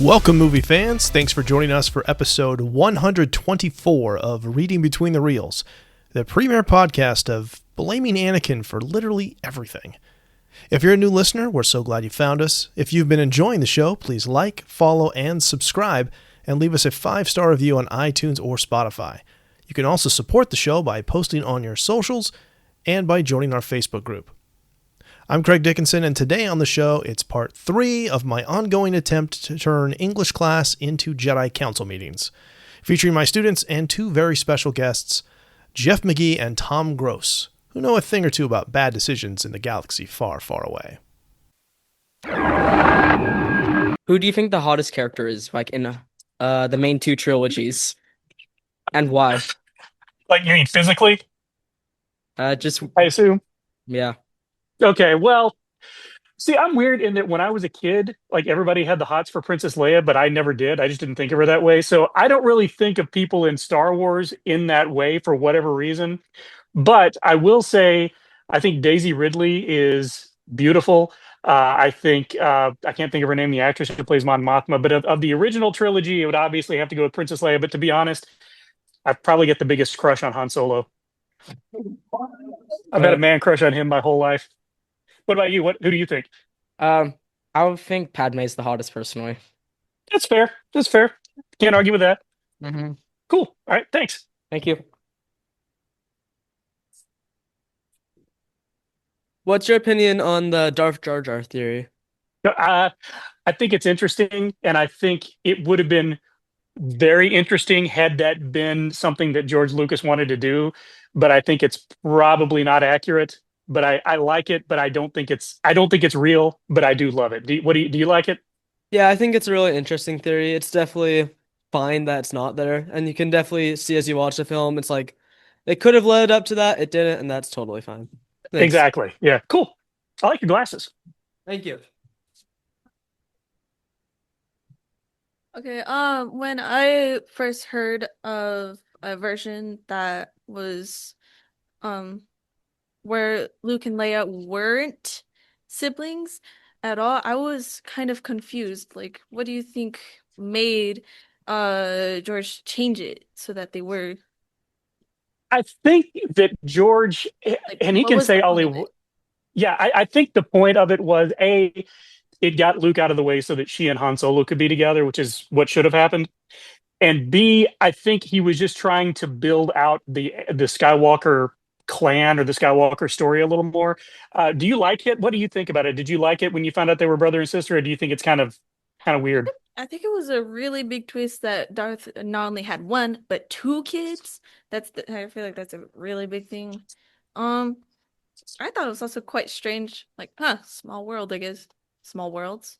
Welcome, movie fans. Thanks for joining us for episode 124 of Reading Between the Reels, the premier podcast of blaming Anakin for literally everything. If you're a new listener, we're so glad you found us. If you've been enjoying the show, please like, follow, and subscribe, and leave us a 5-star review on iTunes or Spotify. You can also support the show by posting on your socials and by joining our Facebook group. I'm Craig Dickinson, and today on the show, it's part 3 of my ongoing attempt to turn English class into Jedi Council meetings, featuring my students and 2 very special guests, Jeff McGee and Tom Gross, who know a thing or two about bad decisions in the galaxy far, far away. Who do you think the hottest character is, like in the main 2 trilogies, and why? Like, you mean physically, Just I assume? yeah. Okay, well, see, I'm weird in that when I was a kid, like everybody had the hots for Princess Leia, but I never did. I just didn't think of her that way. So I don't really think of people in Star Wars in that way for whatever reason. But I will say, I think Daisy Ridley is beautiful. I think I can't think of her name, the actress who plays Mon Mothma. But of the original trilogy, it would obviously have to go with Princess Leia. But to be honest, I probably get the biggest crush on Han Solo. I've had a man crush on him my whole life. What about you? Who do you think? I would think Padme's the hottest personally. That's fair. That's fair. Can't argue with that. Mm-hmm. Cool. All right. Thanks. Thank you. What's your opinion on the Darth Jar Jar theory? I think it's interesting, and I think it would have been very interesting had that been something that George Lucas wanted to do. But I think it's probably not accurate. But I like it, but I don't think it's real, but I do love it. Do you like it? Yeah, I think it's a really interesting theory. It's definitely fine that it's not there, and you can definitely see as you watch the film, it's like it could have led up to that, it didn't, and that's totally fine. Thanks. Exactly. Yeah. Cool. I like your glasses. Thank you. Okay, when I first heard of a version that was where Luke and Leia weren't siblings at all, I was kind of confused. Like, what do you think made George change it so that they were? I think that George, Like, and he what can was say the all point he, of it? yeah, I think the point of it was it got Luke out of the way so that she and Han Solo could be together, which is what should have happened. And B, I think he was just trying to build out the Skywalker clan or the Skywalker story a little more. Do you like it? What do you think about it? Did you like it when you found out they were brother and sister, or do you think it's kind of weird? I think it was a really big twist that Darth not only had 1 but 2 kids. I feel like that's a really big thing. I thought it was also quite strange. Like, small world, I guess. Small worlds.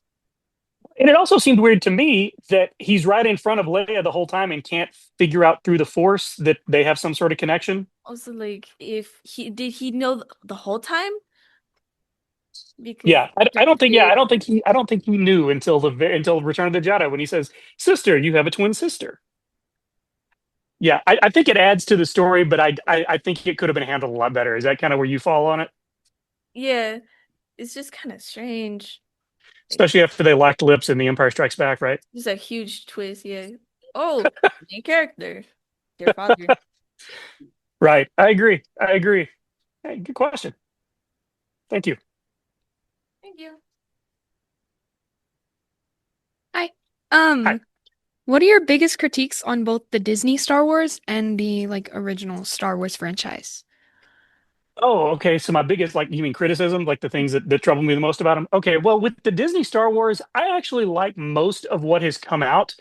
And it also seemed weird to me that he's right in front of Leia the whole time and can't figure out through the Force that they have some sort of connection. Also, like, if he know the whole time? Because Yeah, I don't think. Yeah, I don't think he knew until Return of the Jedi when he says, "Sister, you have a twin sister." Yeah, I think it adds to the story, but I think it could have been handled a lot better. Is that kind of where you fall on it? Yeah, it's just kind of strange. Especially after they locked lips in The Empire Strikes Back, right? Just a huge twist, yeah. Oh, main character, their father. Right. I agree. Hey, good question. Thank you. Thank you. Hi. Hi. What are your biggest critiques on both the Disney Star Wars and the original Star Wars franchise? Oh, okay. So my biggest, you mean criticism, like the things that trouble me the most about them? Okay. Well, with the Disney Star Wars, I actually like most of what has come out.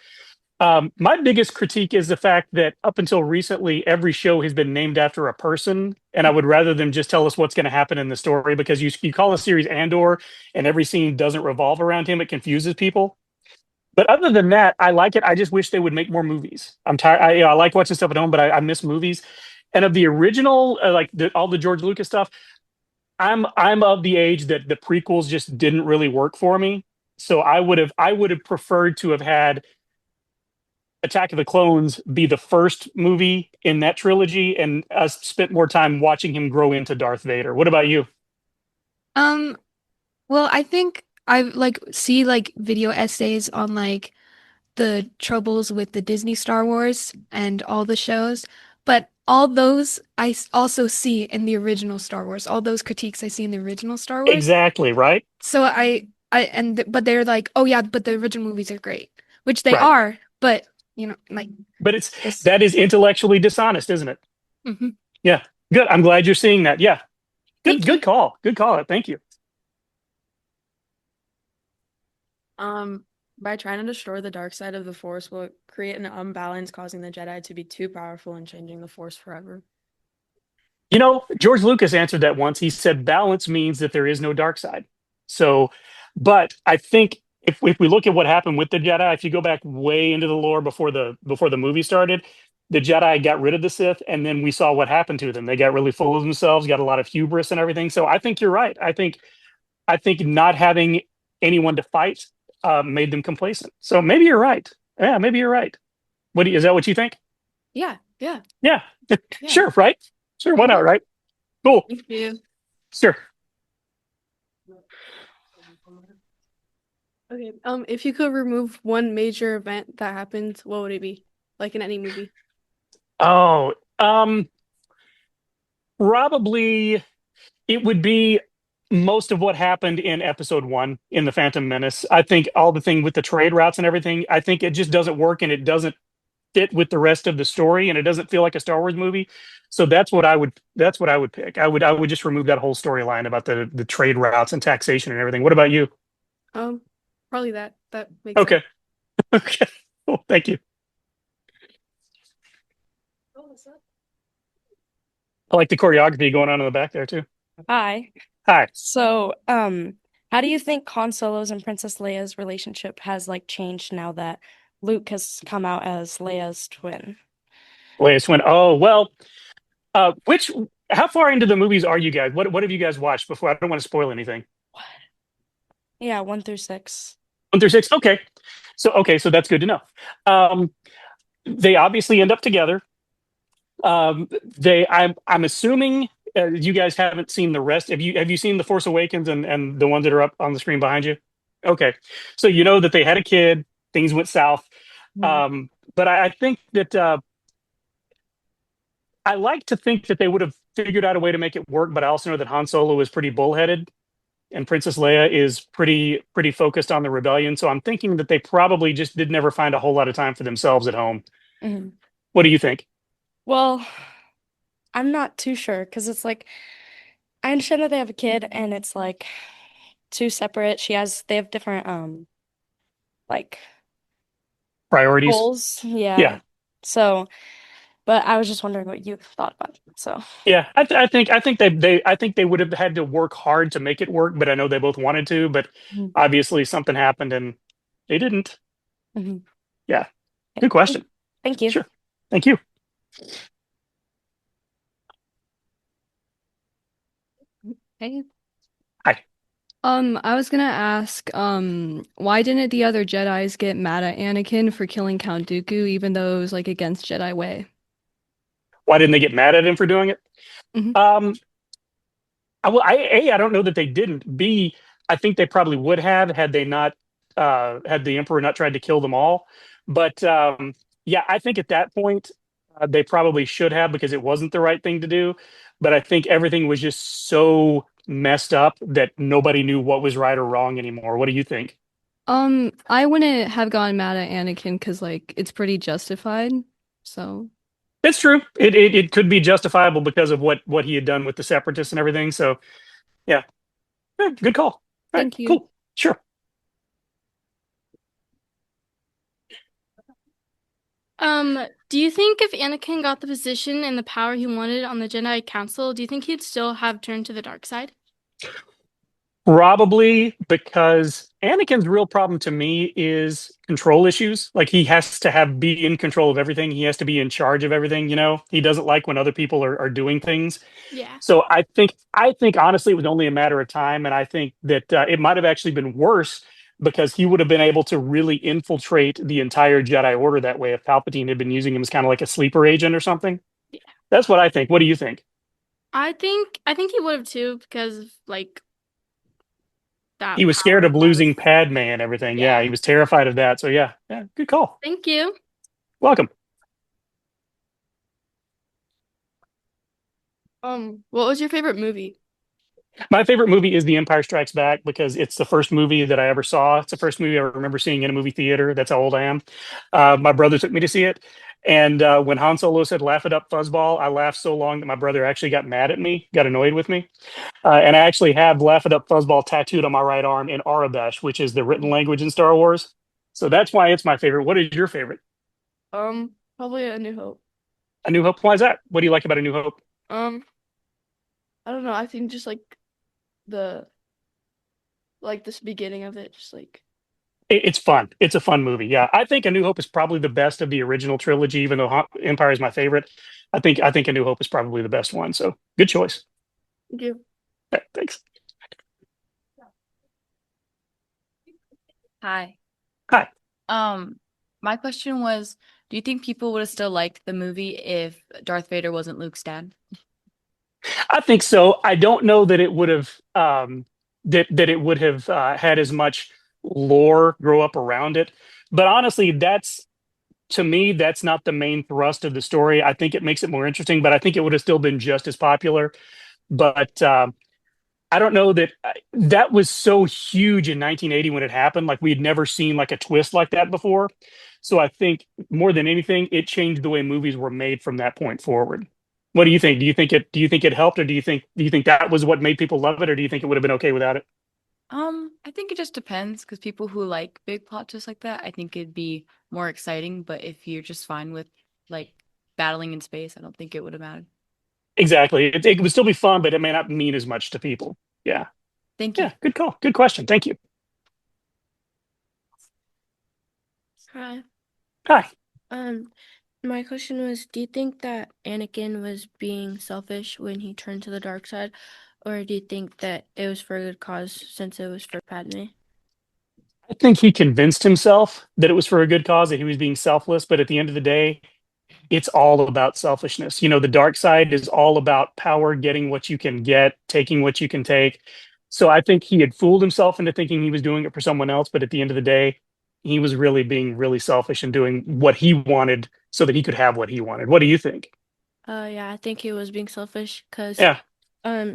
My biggest critique is the fact that up until recently, every show has been named after a person, and I would rather them just tell us what's going to happen in the story, because you call a series Andor, and every scene doesn't revolve around him. It confuses people. But other than that, I like it. I just wish they would make more movies. I'm tired. I like watching stuff at home, but I miss movies. And of the original, all the George Lucas stuff, I'm of the age that the prequels just didn't really work for me. So I would have preferred to have had Attack of the Clones be the first movie in that trilogy, and us spent more time watching him grow into Darth Vader. What about you? Well, I think I see video essays on the troubles with the Disney Star Wars and all the shows, but all those also see in the original Star Wars. All those critiques I see in the original Star Wars. Exactly, right? So but they're like, oh yeah, but the original movies are great, which they Right. are, but like But this. that is intellectually dishonest, isn't it? Mhm. Yeah. Good. I'm glad you're seeing that. Yeah. Thank Good you. call. Good call. Thank you. By trying to destroy the dark side of the Force will create an unbalance, causing the Jedi to be too powerful and changing the Force forever. George Lucas answered that once. He said balance means that there is no dark side. So, but I think if we look at what happened with the Jedi, if you go back way into the lore before the movie started, the Jedi got rid of the Sith, and then we saw what happened to them. They got really full of themselves, got a lot of hubris and everything. So I think you're right. I think not having anyone to fight made them complacent. So maybe you're right. Yeah, maybe you're right. Is that what you think? Yeah. Yeah. Yeah. Sure, right? Sure, why not, right? Cool. Thank you. Sure. Okay. If you could remove one major event that happened, what would it be? Like in any movie? Oh, probably it would be most of what happened in episode 1 in The Phantom Menace. I think all the thing with the trade routes and everything, I think it just doesn't work and it doesn't fit with the rest of the story and it doesn't feel like a Star Wars movie. So that's what I would pick. I would just remove that whole storyline about the trade routes and taxation and everything. What about you? Probably that. That makes Okay. Okay. Cool. Thank you. I like the choreography going on in the back there too. Hi. Hi. So, how do you think Han Solo's and Princess Leia's relationship has changed now that Luke has come out as Leia's twin? Latest one. Oh, well, how far into the movies are you guys? What have you guys watched before? I don't want to spoil anything. Yeah, 1 through 6. 1 through 6. Okay. So that's good to know. They obviously end up together. I'm assuming you guys haven't seen the rest. Have you seen The Force Awakens and the ones that are up on the screen behind you? Okay. So you know that they had a kid, things went south. But I think that I like to think that they would have figured out a way to make it work, but I also know that Han Solo is pretty bullheaded and Princess Leia is pretty focused on the rebellion. So I'm thinking that they probably just did never find a whole lot of time for themselves at home. Mhm. What do you think? Well, I'm not too sure because it's I understand that they have a kid and it's two separate. They have different Priorities? goals. Yeah. Yeah. So, but I was just wondering what you thought about it. So, Yeah, I think they would have had to work hard to make it work, but I know they both wanted to, but Mhm. obviously something happened and they didn't. Mhm. Yeah. Good question. Thank you. Sure. Thank you. Hey. Hi. I was gonna ask, why didn't the other Jedis get mad at Anakin for killing Count Dooku, even though it was against Jedi way? Why didn't they get mad at him for doing it? Mhm. I don't know that they didn't. B, I think they probably would have had they not had the Emperor not tried to kill them all. But yeah, I think at that point they probably should have because it wasn't the right thing to do. But I think everything was just so messed up that nobody knew what was right or wrong anymore. What do you think? I wouldn't have gone mad at Anakin because it's pretty justified. So It's true. It could be justifiable because of what he had done with the separatists and everything. So yeah, good call. All right, thank you. cool. Sure. Do you think if Anakin got the position and the power he wanted on the Jedi Council, do you think he'd still have turned to the dark side? Probably because Anakin's real problem to me is control issues. Like he has to be in control of everything. He has to be in charge of everything. He doesn't like when other people are doing things. Yeah. So I think honestly it was only a matter of time, and I think that it might have actually been worse because he would have been able to really infiltrate the entire Jedi Order that way if Palpatine had been using him as kind of like a sleeper agent or something. Yeah. That's what I think. What do you think? I think he would have too, because that He was scared power of that losing was. Padme and everything. Yeah, Yeah. he was terrified of that. So yeah, good call. Thank you. Welcome. What was your favorite movie? My favorite movie is The Empire Strikes Back because it's the first movie that I ever saw. It's the first movie I remember seeing in a movie theater. That's how old I am. My brother took me to see it. And when Han Solo said, "Laugh it up, fuzzball," I laughed so long that my brother actually got mad at me, got annoyed with me. And I actually have "Laugh it up, fuzzball" tattooed on my right arm in Arabesh, which is the written language in Star Wars. So that's why it's my favorite. What is your favorite? Probably A New Hope. A New Hope. Why is that? What do you like about A New Hope? I don't know. I think just the this beginning of it, just It's fun. It's a fun movie. Yeah, I think A New Hope is probably the best of the original trilogy, even though Empire is my favorite. I think A New Hope is probably the best one. So good choice. thank you. Yeah, thanks. Hi. Hi. My question was, do you think people would have still liked the movie if Darth Vader wasn't Luke's dad? I think so. I don't know that it would have that it would have had as much lore grow up around it. But honestly, that's to me, that's not the main thrust of the story. I think it makes it more interesting, but I think it would have still been just as popular. But I don't know that that was so huge in 1980 when it happened. Like we had never seen like a twist like that before. So I think more than anything, it changed the way movies were made from that point forward. What do you think? Do you think it helped, or do you think that was what made people love it, or do you think it would have been okay without it? I think it just depends because people who like big plot twists like that, I think it'd be more exciting. But if you're just fine with like battling in space, I don't think it would have mattered. Exactly. It would still be fun, but it may not mean as much to people. Yeah. Thank you. Yeah. Good call. Good question. Thank you. Hi. Hi. My question was, do you think that Anakin was being selfish when he turned to the dark side, or do you think that it was for a good cause since it was for Padme? I think he convinced himself that it was for a good cause, that he was being selfless, but at the end of the day, it's all about selfishness. The dark side is all about power, getting what you can get, taking what you can take. So I think he had fooled himself into thinking he was doing it for someone else, but at the end of the day, he was really being really selfish and doing what he wanted so that he could have what he wanted. What do you think? Yeah, I think he was being selfish because Yeah,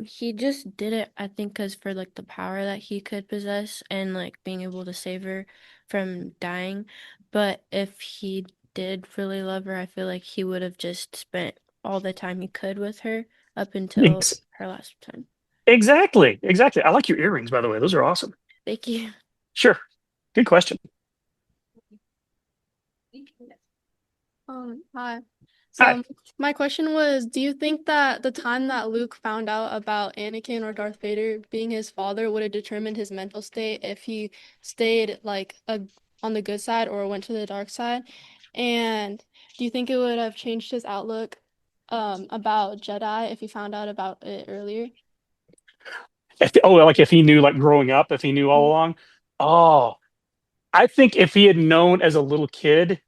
he just did it, I think, because for the power that he could possess and being able to save her from dying. But if he did really love her, I feel like he would have just spent all the time he could with her up until ex- her last time. exactly. Exactly. I like your earrings, by the way. Those are awesome. Thank you. Sure. Good question. Hi. Hi. So my question was, do you think that the time that Luke found out about Anakin or Darth Vader being his father would have determined his mental state if he stayed on the good side or went to the dark side? And do you think it would have changed his outlook about Jedi if he found out about it earlier? Like if he knew, like growing up, if he knew all along. Oh, I think if he had known as a little kid,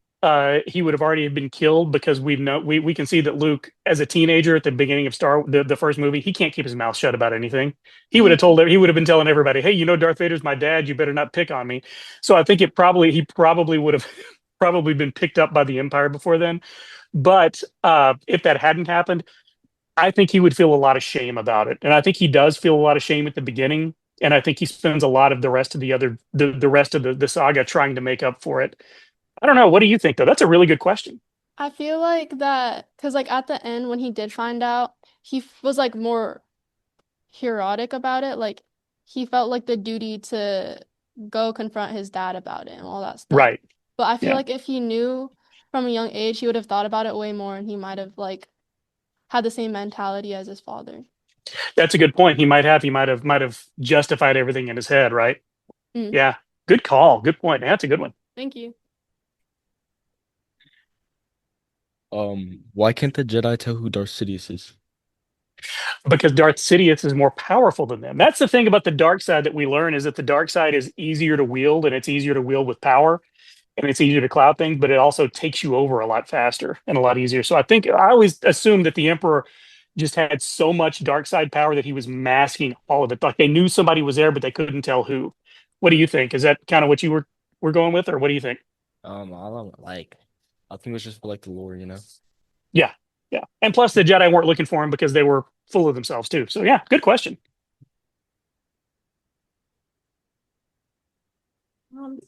he would have already been killed because we can see that Luke, as a teenager at the beginning of the first movie, he can't keep his mouth shut about anything. He would have been telling everybody, "Hey, Darth Vader's my dad. You better not pick on me." So I think he probably would have probably been picked up by the Empire before then. But if that hadn't happened, I think he would feel a lot of shame about it, and I think he does feel a lot of shame at the beginning, and I think he spends a lot of the rest of the rest of the saga trying to make up for it. I don't know. What do you think, though? That's a really good question. I feel like that because at the end when he did find out, he was more heroic about it. Like he felt like the duty to go confront his dad about it and all that stuff. Right. But I feel Yeah. like if he knew from a young age, he would have thought about it way more and he might have had the same mentality as his father. That's a good point. He might have justified everything in his head, right? Mm. Yeah. Good call. Good point. That's a good one. Thank you. Why can't the Jedi tell who Darth Sidious is? Because Darth Sidious is more powerful than them. That's the thing about the dark side that we learn, is that the dark side is easier to wield, and it's easier to wield with power, and it's easier to cloud things, but it also takes you over a lot faster and a lot easier. So I always assumed that the Emperor just had so much dark side power that he was masking all of it. Like they knew somebody was there, but they couldn't tell who. What do you think? Is that kind of what you were going with, or what do you think? I think it was just for like the lore, you know. Yeah, yeah. And plus, the Jedi weren't looking for him because they were full of themselves too. So yeah, good question.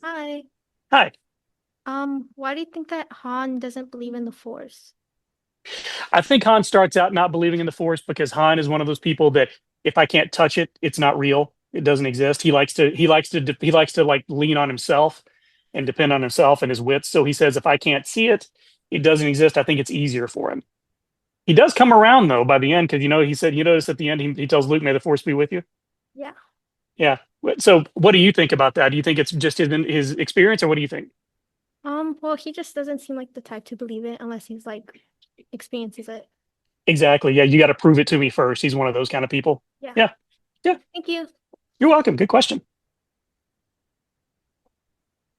Hi. Hi. Why do you think that Han doesn't believe in the Force? I think Han starts out not believing in the Force because Han is one of those people that if I can't touch it, it's not real. It doesn't exist. He likes to like lean on himself and depend on himself and his wits. So he says, if I can't see it, it doesn't exist. I think it's easier for him. He does come around though by the end because he said you notice at the end he tells Luke, "May the Force be with you." Yeah. Yeah. So what do you think about that? Do you think it's just his experience, or what do you think? Well, he just doesn't seem like the type to believe it unless he's like experiences it. Exactly. Yeah, you got to prove it to me first. He's one of those kind of people. Yeah. Yeah. Yeah. Thank you. You're welcome. Good question.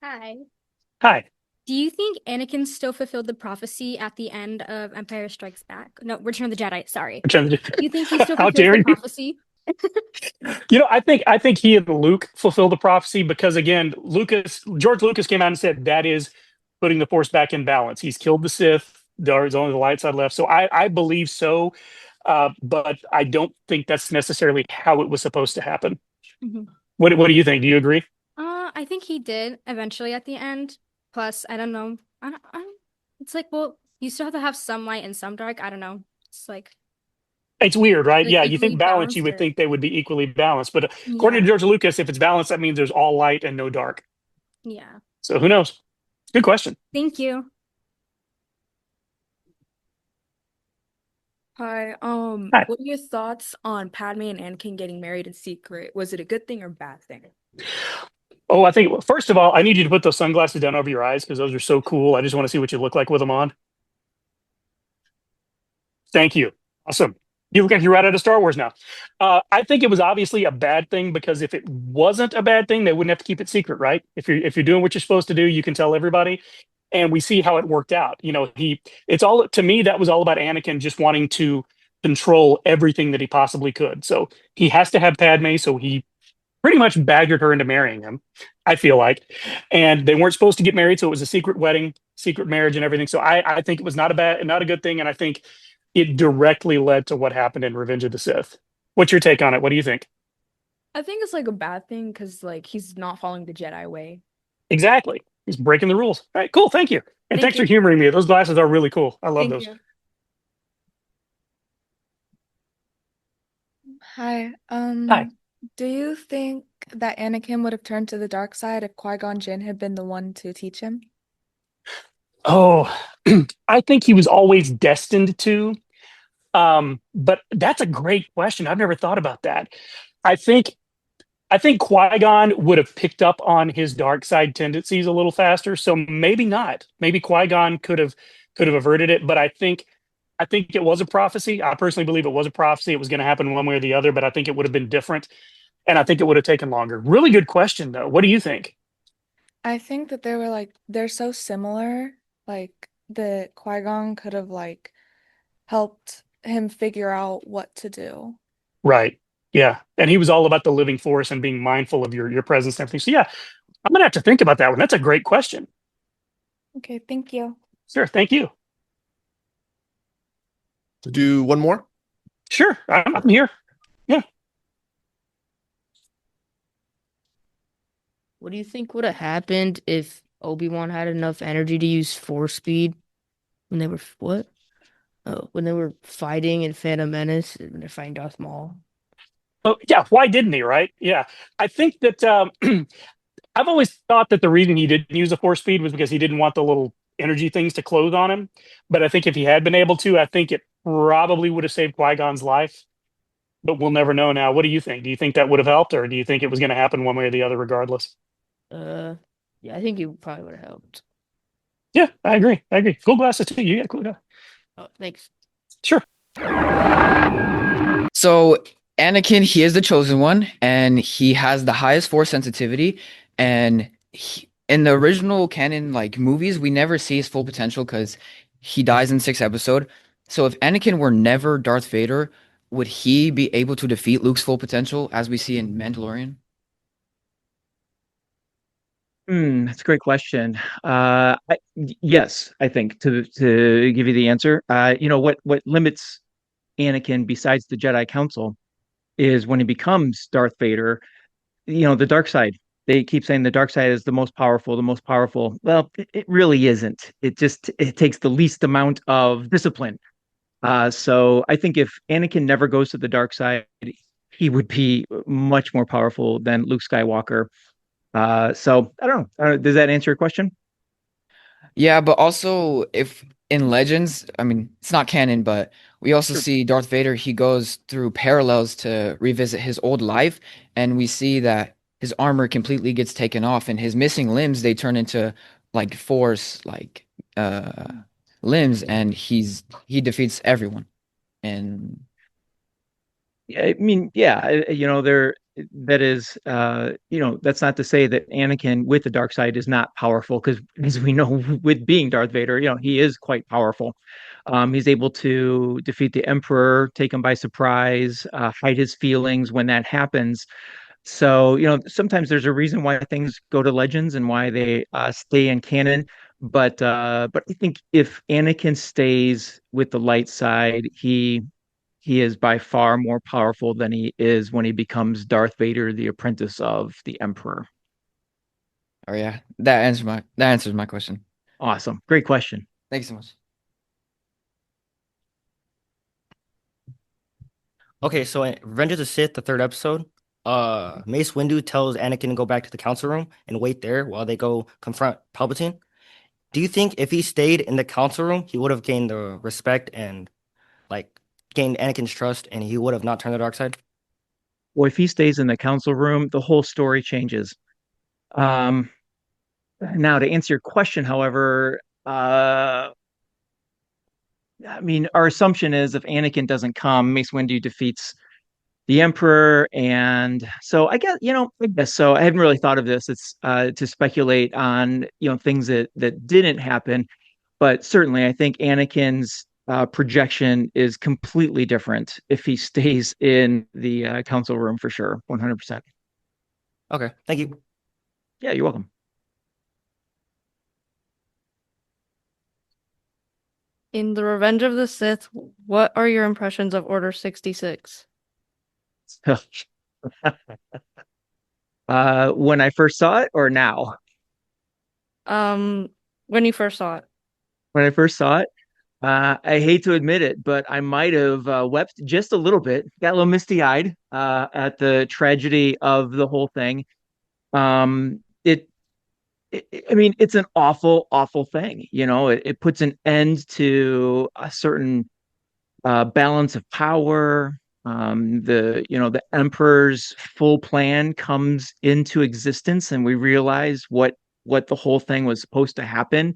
Hi. Hi. Do you think Anakin still fulfilled the prophecy at the end of Empire Strikes Back? No, Return of the Jedi. Sorry. Do you think he still How fulfills dare the you? prophecy? I think he and Luke fulfilled the prophecy because again, George Lucas came out and said that is putting the Force back in balance. He's killed the Sith. There's only the light side left. So I believe so, but I don't think that's necessarily how it was supposed to happen. Mhm. What do you think? Do you agree? I think he did eventually at the end. Plus, I don't know. It's like, well, you still have to have some light and some dark. I don't know. It's like It's weird, right? like Yeah, you equally think balance, you balanced would or think they would be equally balanced. But according to yeah, George Lucas, if it's balanced, that means there's all light and no dark. yeah. So who knows? Good question. Thank you. Hi, Hi. what are your thoughts on Padme and Anakin getting married in secret? Was it a good thing or bad thing? Oh, I think first of all, I need you to put those sunglasses down over your eyes because those are so cool. I just want to see what you look like with them on. Thank you. Awesome. You look like you're right out of Star Wars now. I think it was obviously a bad thing because if it wasn't a bad thing, they wouldn't have to keep it secret, right? If you're doing what you're supposed to do, you can tell everybody. And we see how it worked out. It's all to me that was all about Anakin just wanting to control everything that he possibly could. So he has to have Padme, so he pretty much badgered her into marrying him, I feel like. And they weren't supposed to get married, so it was a secret wedding, secret marriage, and everything. So I think it was not a good thing, and I think it directly led to what happened in Revenge of the Sith. What's your take on it? What do you think? I think it's like a bad thing because like he's not following the Jedi way. Exactly. He's breaking the rules. All right, cool. Thank you. And Thank thanks for you. humoring me. Those glasses are really cool. I love Thank those. you. Hi. Hi. Do you think that Anakin would have turned to the dark side if Qui-Gon Jinn had been the one to teach him? Oh, I think he was always destined to. But that's a great question. I've never thought about that. I think Qui-Gon would have picked up on his dark side tendencies a little faster. So maybe not. Maybe Qui-Gon could have averted it. But I think it was a prophecy. I personally believe it was a prophecy. It was going to happen one way or the other. But I think it would have been different, and I think it would have taken longer. Really good question, though. What do you think? I think that they're so similar, like that Qui-Gon could have like helped him figure out what to do. Right. Yeah. And he was all about the living force and being mindful of your presence and everything. So yeah, I'm gonna have to think about that one. That's a great question. Okay, thank you. Sure. Thank you. To do one more? Sure. I'm here. Yeah. What do you think would have happened if Obi-Wan had enough energy to use force speed when they were what? Oh, when they were fighting in Phantom Menace, when they're fighting Darth Maul. Oh, yeah. Why didn't he? Right. Yeah. I think that I've always thought that the reason he didn't use the force speed was because he didn't want the little energy things to close on him. But I think if he had been able to, I think it probably would have saved Qui-Gon's life. But we'll never know now. What do you think? Do you think that would have helped, or do you think it was going to happen one way or the other, regardless? Yeah, I think it probably would have helped. Yeah, I agree. Cool glasses too. You got cool guy. Oh, thanks. Sure. So Anakin, he is the chosen one, and he has the highest force sensitivity. And in the original canon, like movies, we never see his full potential because he dies in 6th episode. So if Anakin were never Darth Vader, would he be able to defeat Luke's full potential as we see in Mandalorian? That's a great question. Yes, I think to give you the answer. What limits Anakin besides the Jedi Council is when he becomes Darth Vader. The dark side. They keep saying the dark side is the most powerful, the most powerful. Well, it really isn't. It takes the least amount of discipline. So I think if Anakin never goes to the dark side, he would be much more powerful than Luke Skywalker. So I don't know. Does that answer your question? Yeah, but also if in Legends, I mean, it's not canon, but we also Sure. see Darth Vader, he goes through parallels to revisit his old life, and we see that his armor completely gets taken off and his missing limbs, they turn into like force uh limbs, and he defeats everyone. And Yeah, I mean, yeah, that is, that's not to say that Anakin with the dark side is not powerful, because as we know, with being Darth Vader, he is quite powerful. He's able to defeat the Emperor, take him by surprise, hide his feelings when that happens. So, sometimes there's a reason why things go to Legends and why they stay in canon. But I think if Anakin stays with the light side, he is by far more powerful than he is when he becomes Darth Vader, the apprentice of the Emperor. oh yeah, that answers my question. Awesome. Great question. Thank you so much. Okay, so in Revenge of the Sith, the third episode, Mace Windu tells Anakin to go back to the council room and wait there while they go confront Palpatine. Do you think if he stayed in the council room, he would have gained the respect and like gained Anakin's trust, and he would have not turned the dark side? Well, if he stays in the council room, the whole story changes. Um, Now, to answer your question, however, I mean, our assumption is if Anakin doesn't come, Mace Windu defeats the Emperor, and so I guess so. I hadn't really thought of this. It's to speculate on things that didn't happen, but certainly I think Anakin's projection is completely different if he stays in the council room for sure, 100%. Okay, thank you. Yeah, you're welcome. In The Revenge of the Sith, what are your impressions of Order 66? When I first saw it, or now? When you first saw it. When I first saw it, I hate to admit it, but I might have wept just a little bit, got a little misty-eyed at the tragedy of the whole thing. Um, it, I mean, it's an awful, awful thing. It puts an end to a certain balance of power. The emperor's full plan comes into existence, and we realize what the whole thing was supposed to happen.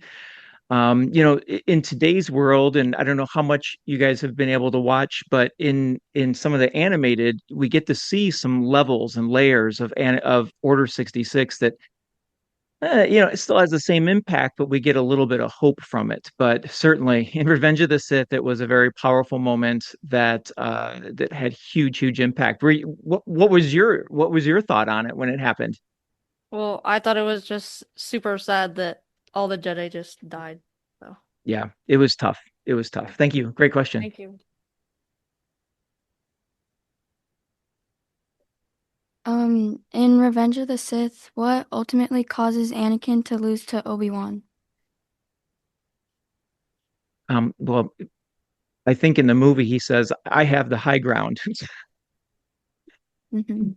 In today's world, and I don't know how much you guys have been able to watch, but in some of the animated, we get to see some levels and layers of Order 66 that it still has the same impact, but we get a little bit of hope from it. But certainly in Revenge of the Sith, it was a very powerful moment that had huge, huge impact. What was your thought on it when it happened? Well, I thought it was just super sad that all the Jedi just died. So, Yeah, it was tough. It was tough. Thank you. Great question. thank you. In Revenge of the Sith, what ultimately causes Anakin to lose to Obi-Wan? Well, I think in the movie he says, "I have the high ground."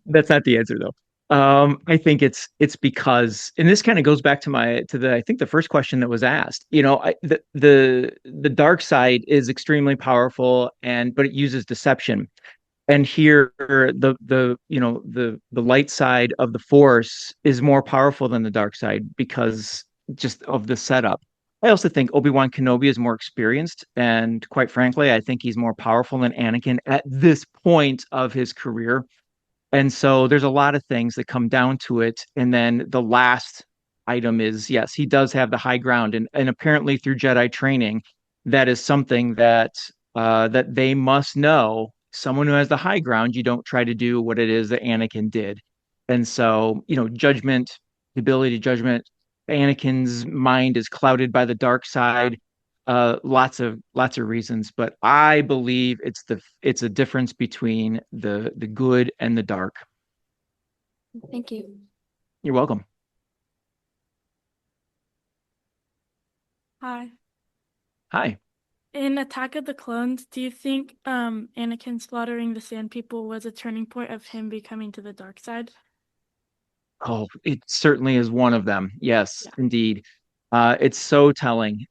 That's not the answer though. I think it's because, and this kind of goes back to I think the first question that was asked. The dark side is extremely powerful, but it uses deception. And here, the light side of the Force is more powerful than the dark side because just of the setup. I also think Obi-Wan Kenobi is more experienced, and quite frankly, I think he's more powerful than Anakin at this point of his career. And so there's a lot of things that come down to it. And then the last item is, yes, he does have the high ground. And apparently through Jedi training, that is something that that they must know. Someone who has the high ground, you don't try to do what it is that Anakin did. And so, judgment, the ability to judgment, Anakin's mind is clouded by the dark side. Lots of reasons, but I believe it's a difference between the good and the dark. Thank you. You're welcome. Hi. Hi. In Attack of the Clones, do you think Anakin slaughtering the Sand People was a turning point of him becoming to the dark side? Oh, it certainly is one of them. Yes, indeed. It's so telling.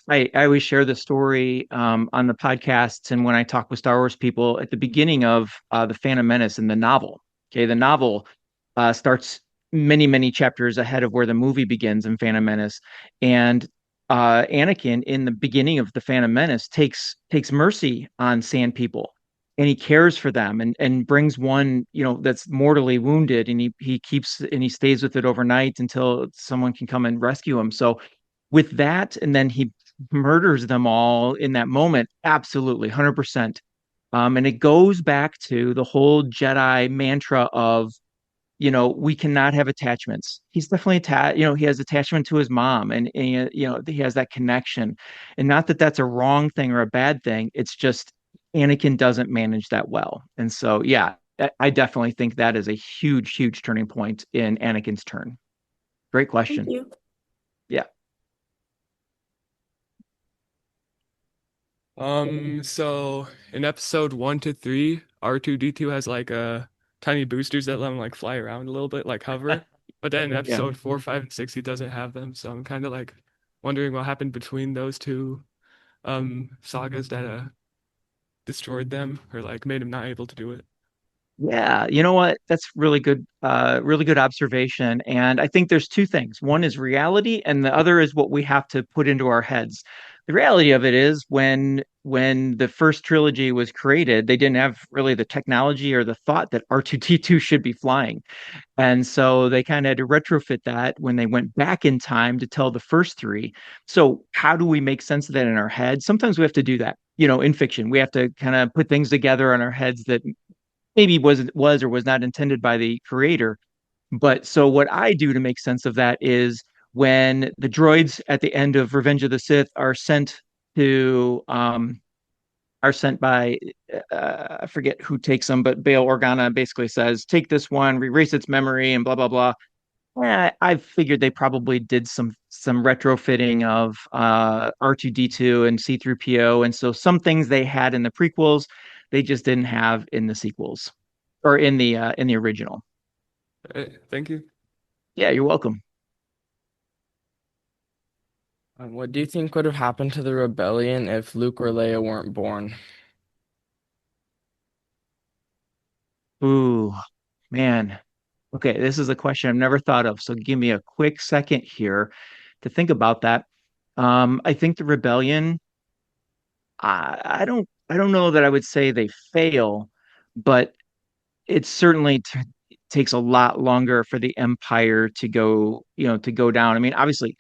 I always share the story on the podcasts and when I talk with Star Wars people at the beginning of the Phantom Menace in the novel. Okay, the novel starts many, many chapters ahead of where the movie begins in Phantom Menace, and Anakin in the beginning of the Phantom Menace takes mercy on Sand People, and he cares for them and brings one that's mortally wounded, and he keeps and he stays with it overnight until someone can come and rescue him. So with that, and then he murders them all in that moment. Absolutely, 100%. And it goes back to the whole Jedi mantra of we cannot have attachments. He's definitely he has attachment to his mom, and he has that connection. And not that that's a wrong thing or a bad thing. It's just Anakin doesn't manage that well. And so, yeah, I definitely think that is a huge, huge turning point in Anakin's turn. Great question. Thank you. Yeah. So in episode 1 to 3, R2D2 has like tiny boosters that let him like fly around a little bit, like hover. But then in episode 4, 5, and 6, he doesn't have them. So I'm kind of like wondering what happened between those two sagas that destroyed them or like made him not able to do it. Yeah, you know what? That's really good observation. And I think there's two things. One is reality, and the other is what we have to put into our heads. The reality of it is when the first trilogy was created, they didn't have really the technology or the thought that R2D2 should be flying. And so they kind of had to retrofit that when they went back in time to tell the first three. So how do we make sense of that in our head? Sometimes we have to do that. In fiction, we have to kind of put things together in our heads that maybe was or was not intended by the creator. But so what I do to make sense of that is when the droids at the end of Revenge of the Sith to are sent by I forget who takes them, but Bail Organa basically says, "Take this one, erase its memory," and blah blah blah. I figured they probably did some retrofitting of R2D2 and C3PO, and so some things they had in the prequels, they just didn't have in the sequels or in the original. Thank you. Yeah, you're welcome. What do you think would have happened to the rebellion if Luke or Leia weren't born? Ooh, man. Okay, this is a question I've never thought of. So give me a quick second here to think about that. I think the rebellion, I don't know that I would say they fail, but it certainly takes a lot longer for the Empire to go down. I mean, obviously,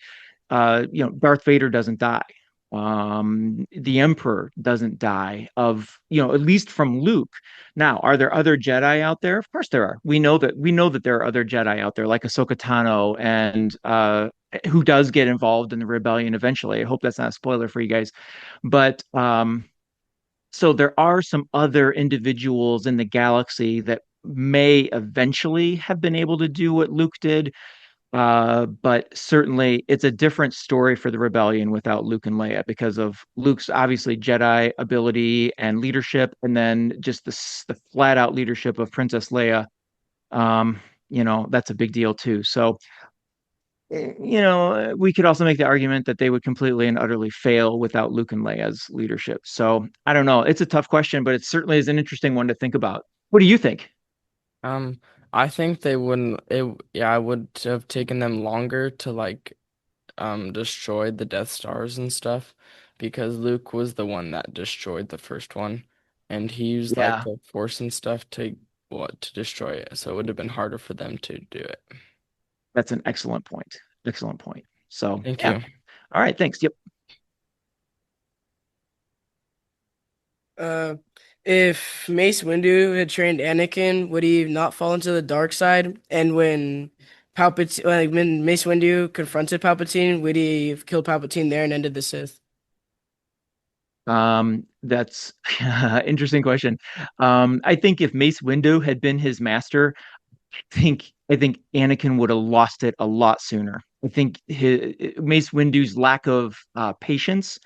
Darth Vader doesn't die. The Emperor doesn't die at least from Luke. Now, are there other Jedi out there? Of course there are. We know that there are other Jedi out there, like Ahsoka Tano, and who does get involved in the rebellion eventually. I hope that's not a spoiler for you guys. But so there are some other individuals in the galaxy that may eventually have been able to do what Luke did. But certainly it's a different story for the rebellion without Luke and Leia because of Luke's obviously Jedi ability and leadership, and then just the flat out leadership of Princess Leia. That's a big deal too. So, we could also make the argument that they would completely and utterly fail without Luke and Leia's leadership. So I don't know. It's a tough question, but it certainly is an interesting one to think about. What do you think? I think they wouldn't I would have taken them longer to like destroy the Death Stars and stuff because Luke was the one that destroyed the first one and he used like Yeah. the Force and stuff to destroy it. So it would have been harder for them to do it. That's an excellent point. Excellent point. So, Thank yeah. you. All right. Thanks. Yep. Uh, if Mace Windu had trained Anakin, would he not fall into the dark side? And when when Mace Windu confronted Palpatine, would he have killed Palpatine there and ended the Sith? That's interesting question. I think if Mace Windu had been his master, I think Anakin would have lost it a lot sooner. I think Mace Windu's lack of patience,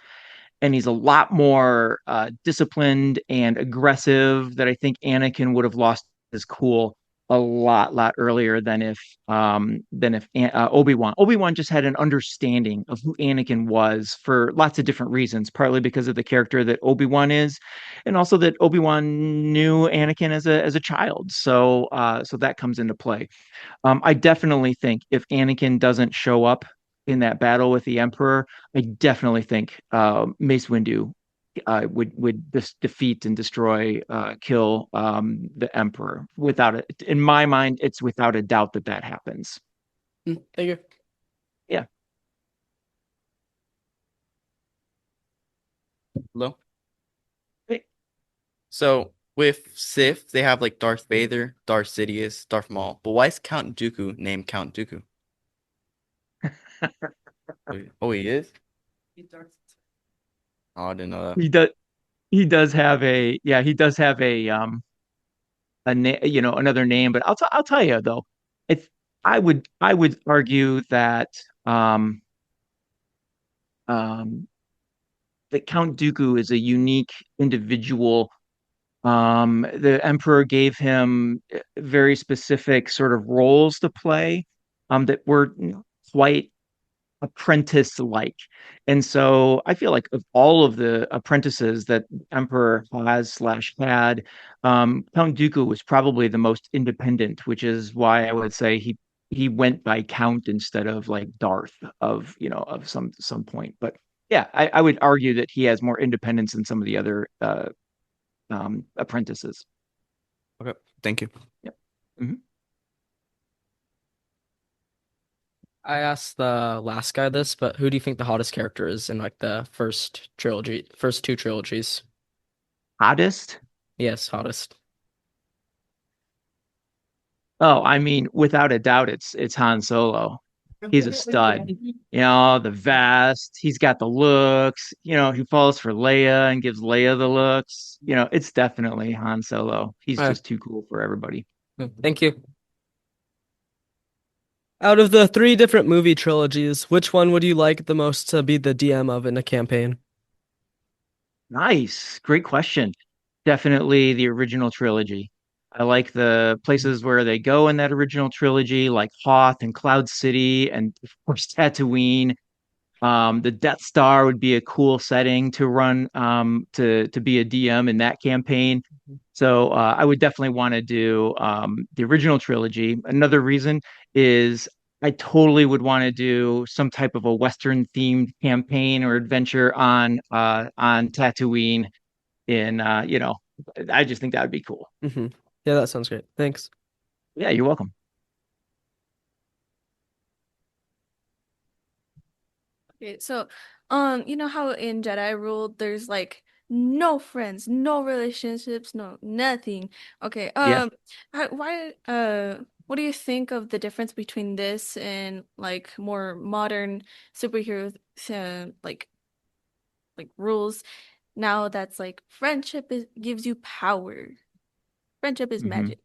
and he's a lot more disciplined and aggressive, that I think Anakin would have lost his cool a lot earlier than if Obi-Wan just had an understanding of who Anakin was for lots of different reasons, partly because of the character that Obi-Wan is, and also that Obi-Wan knew Anakin as a child. So that comes into play. I definitely think if Anakin doesn't show up in that battle with the Emperor, I definitely think Mace Windu would defeat and destroy, kill the Emperor. Without it, in my mind, it's without a doubt that that happens. Thank you. Yeah. Hello. Hey. So with Sith, they have like Darth Vader, Darth Sidious, Darth Maul. But why is Count Dooku named Count Dooku? Oh, he is? Oh, I didn't know that. He does have a yeah, he does have another name, but I'll tell you though, if I would argue um um that Count Dooku is a unique individual. The Emperor gave him very specific sort of roles to play, that were quite apprentice-like. And so I feel like of all of the apprentices that Emperor has slash had, Count Dooku was probably the most independent, which is why I would say he went by Count instead of like Darth of some point. But yeah, I would argue that he has more independence than some of the other apprentices. Okay, thank you. Yep. Hmm. I asked the last guy this, but who do you think the hottest character is in like the first two trilogies? Hottest? Yes, hottest. Oh, I mean, without a doubt, it's Han Solo. He's a stud. The vest. He's got the looks. He falls for Leia and gives Leia the looks. It's definitely Han Solo. He's All right. just too cool for everybody. Thank you. Out of the three different movie trilogies, which one would you like the most to be the DM of in a campaign? Nice. Great question. Definitely the original trilogy. I like the places where they go in that original trilogy, like Hoth and Cloud City, and of course Tatooine. The Death Star would be a cool setting to run, to be a DM in that campaign. So I would definitely want to do the original trilogy. Another reason is I totally would want to do some type of a Western themed campaign or adventure on Tatooine. I just think that would be cool. Mm-hmm. Yeah, that sounds great. Thanks. Yeah, you're welcome. Okay, so you know how in Jedi rule there's like no friends, no relationships, no nothing. Okay, Yeah. what do you think of the difference between this and like more modern superhero like rules now that's like gives you power. Friendship is Hmm. magic.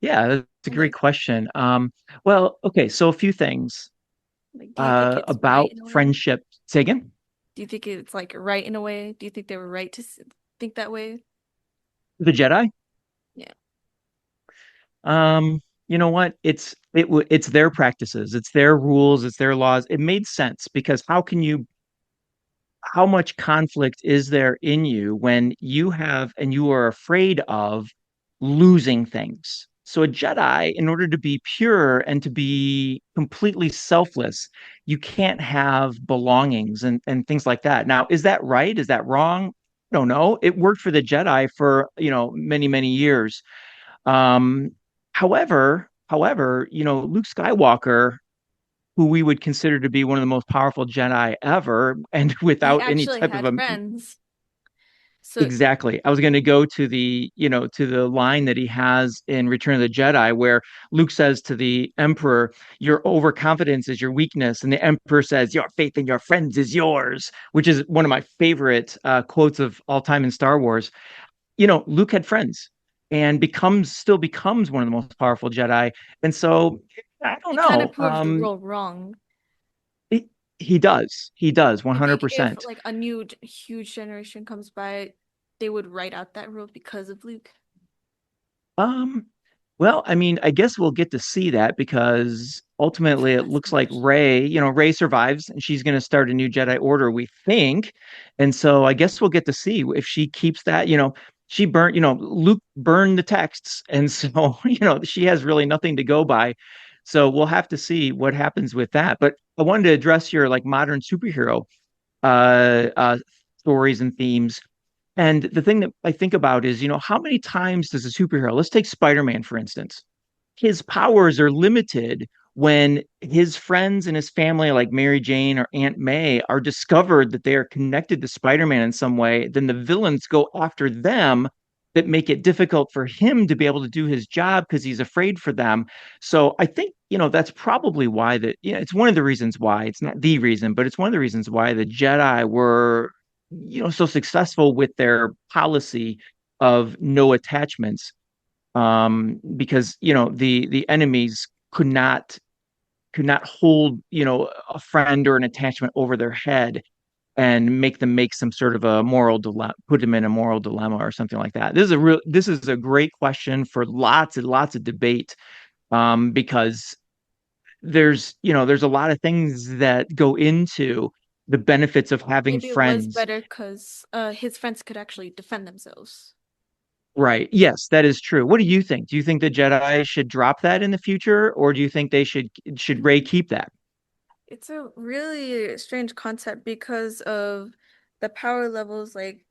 Yeah, that's a great question. Well, okay, so a few things Like, do you think it's right about in a way? friendship. Say again? Do you think it's like right in a way? Do you think they were right to think that way? The Jedi? Yeah. You know what? It's their practices, it's their rules, it's their laws. It made sense because how much conflict is there in you when you have and you are afraid of losing things? So a Jedi, in order to be pure and to be completely selfless, you can't have belongings and things like that. Now, is that right? Is that wrong? I don't know. It worked for the Jedi for, many years. Um, however, Luke Skywalker, who we would consider to be one of the most powerful Jedi ever, and He without any actually type of had a friends. So Exactly. I was going to go to to the line that he has in Return of the Jedi, where Luke says to the Emperor, "Your overconfidence is your weakness," and the Emperor says, "Your faith in your friends is yours," which is one of my favorite quotes of all time in Star Wars. Luke had friends and still becomes one of the most powerful Jedi, and so I don't it kind of know. proves the rule wrong. He, he does I think if 100%. like a new huge generation comes by, they would write out that rule because of Luke. Um, well, I mean, I guess we'll get to see that because ultimately it looks like Rey survives and she's going to start a new Jedi Order, we think. And so I guess we'll get to see if she keeps that, she burnt, Luke burned the texts. And so, she has really nothing to go by. So we'll have to see what happens with that. But I wanted to address your like modern superhero stories and themes. And the thing that I think about is, how many times does a superhero, let's take Spider-Man, for instance, his powers are limited when his friends and his family, like Mary Jane or Aunt May, are discovered that they are connected to Spider-Man in some way, then the villains go after them that make it difficult for him to be able to do his job because he's afraid for them. So I think, that's probably why it's one of the reasons why, it's not the reason, but it's one of the reasons why the Jedi were, so successful with their policy of no attachments, because the enemies could not hold a friend or an attachment over their head and make them make some sort of a moral dilemma, put them in a moral dilemma or something like that. This is a great question for lots and lots of debate, because there's a lot of things that go into the benefits of having Maybe it was friends. better because his friends could actually defend themselves. Right. Yes, that is true. What do you think? Do you think the Jedi should drop that in the future, or do you think they should Rey keep that? It's a really strange concept because of the power levels. Like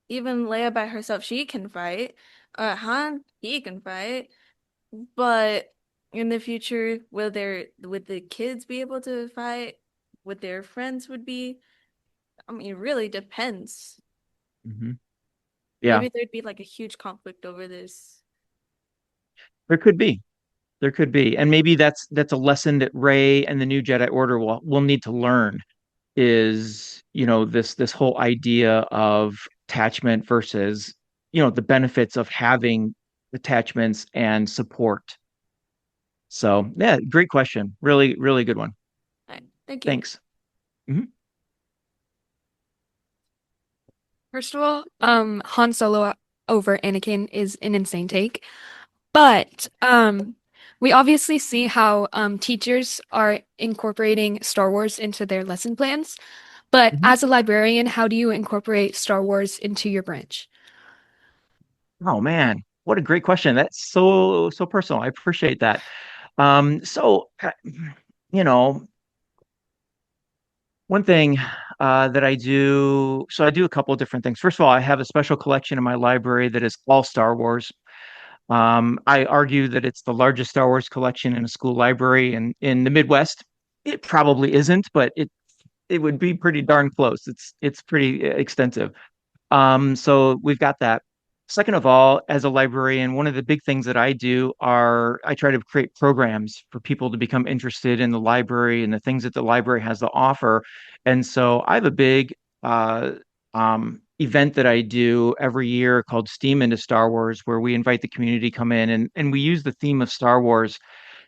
even Leia by herself, she can fight. Han, he can fight. But in the future, would the kids be able to fight? Would their friends would be? I mean, it really depends. Hmm. Yeah, Maybe there'd be like a huge conflict over this. there could be. There could be. And maybe that's a lesson that Rey and the new Jedi Order will need to learn is, this whole idea of attachment versus, the benefits of having attachments and support. So, yeah, great question. Really, really good one. All right, thank you. Thanks. Mhm. First of all, Han Solo over Anakin is an insane take. But we obviously see how teachers are incorporating Star Wars into their lesson plans. But Mhm. as a librarian, how do you incorporate Star Wars into your branch? Oh man, what a great question. That's so personal. I appreciate that. So you know, one thing that I do, so I do a couple of different things. First of all, I have a special collection in my library that is all Star Wars. I argue that it's the largest Star Wars collection in a school library in the Midwest. It probably isn't, but it would be pretty darn close. It's pretty extensive. So we've got that. Second of all, as a librarian, one of the big things that I do are I try to create programs for people to become interested in the library and the things that the library has to offer. And so I have a big event that I do every year called Steam into Star Wars, where we invite the community to come in and we use the theme of Star Wars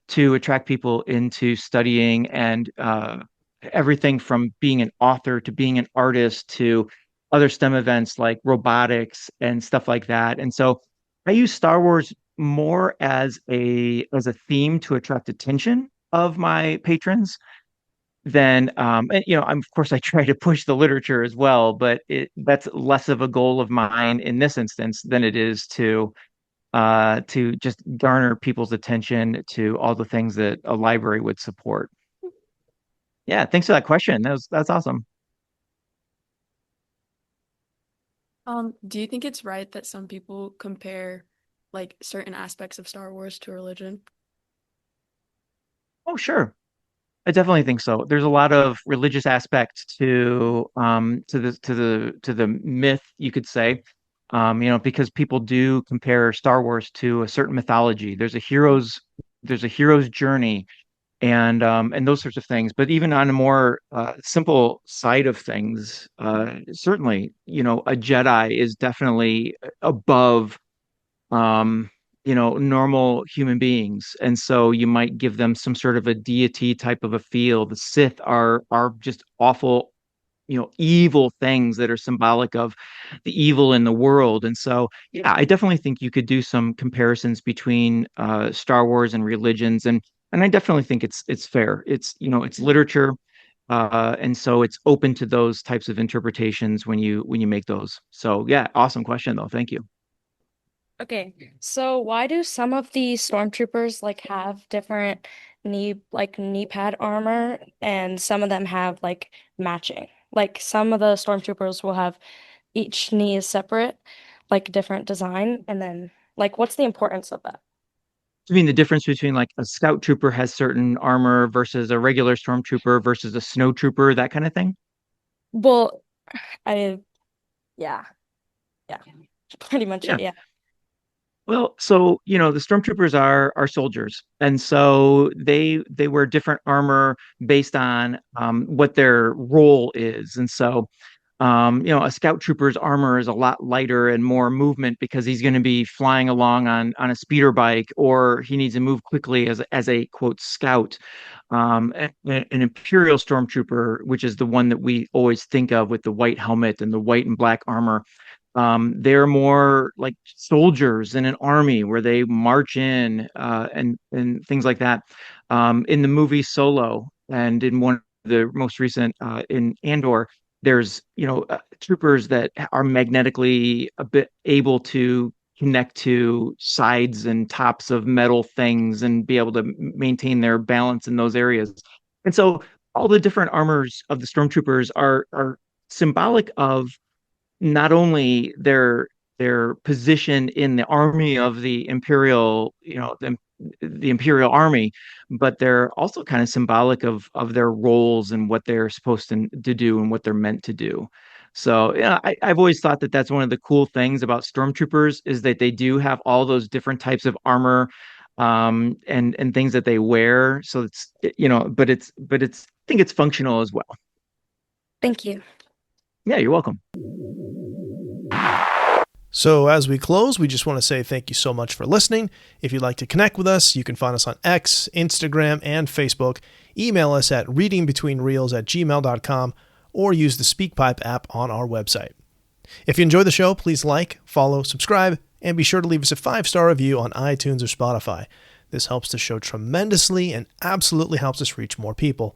to attract people into studying and everything from being an author to being an artist to other STEM events like robotics and stuff like that. And so I use Star Wars more as a theme to attract attention of my patrons than and I'm of course I try to push the literature as well, but that's less of a goal of mine in this instance than it is to just garner people's attention to all the things that a library would support. Yeah, thanks for that question. That's awesome. Do you think it's right that some people compare like certain aspects of Star Wars to religion? Oh, sure. I definitely think so. There's a lot of religious aspects to the myth, you could say. Because people do compare Star Wars to a certain mythology. There's a hero's journey, and those sorts of things. But even on a more simple side of things, certainly, a Jedi is definitely above normal human beings. And so you might give them some sort of a deity type of a feel. The Sith are just awful, evil things that are symbolic of the evil in the world. And so, yeah, I definitely think you could do some comparisons between Star Wars and religions, and I definitely think it's fair. It's literature. And so it's open to those types of interpretations when you make those. So yeah, awesome question though. Thank you. Okay, so why do some of the stormtroopers like have different knee pad armor and some of them have like matching? Like some of the stormtroopers will have each knee is separate, like different design, and then like what's the importance of that? I mean, the difference between like a scout trooper has certain armor versus a regular stormtrooper versus a snow trooper, that kind of thing. Well, I yeah, yeah, pretty much Yeah. it, yeah. Well, so the stormtroopers are soldiers, and so they wear different armor based on what their role is, and so a scout trooper's armor is a lot lighter and more movement because he's going to be flying along on a speeder bike, or he needs to move quickly as a quote scout. An Imperial stormtrooper, which is the one that we always think of with the white helmet and the white and black armor, they're more like soldiers in an army where they march in and things like that. In the movie Solo and in one of the most recent in Andor, there's troopers that are magnetically a bit able to connect to sides and tops of metal things and be able to maintain their balance in those areas. And so all the different armors of the stormtroopers are symbolic of not only their position in the army of the imperial, the imperial army, but they're also kind of symbolic of their roles and what they're supposed to do and what they're meant to do. So yeah, I've always thought that that's one of the cool things about stormtroopers is that they do have all those different types of armor, and things that they wear. So but it's I think it's functional as well. Thank you. Yeah, you're welcome. So as we close, we just want to say thank you so much for listening. If you'd like to connect with us, you can find us on X, Instagram, and Facebook. Email us at readingbetweenreels@gmail.com or use the SpeakPipe app on our website. If you enjoy the show, please like, follow, subscribe, and be sure to leave us a 5-star review on iTunes or Spotify. This helps the show tremendously and absolutely helps us reach more people.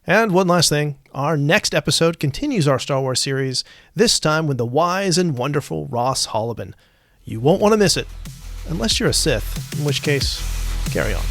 And one last thing, our next episode continues our Star Wars series, this time with the wise and wonderful Ross Hollabin. You won't want to miss it, unless you're a Sith, in which case, carry on.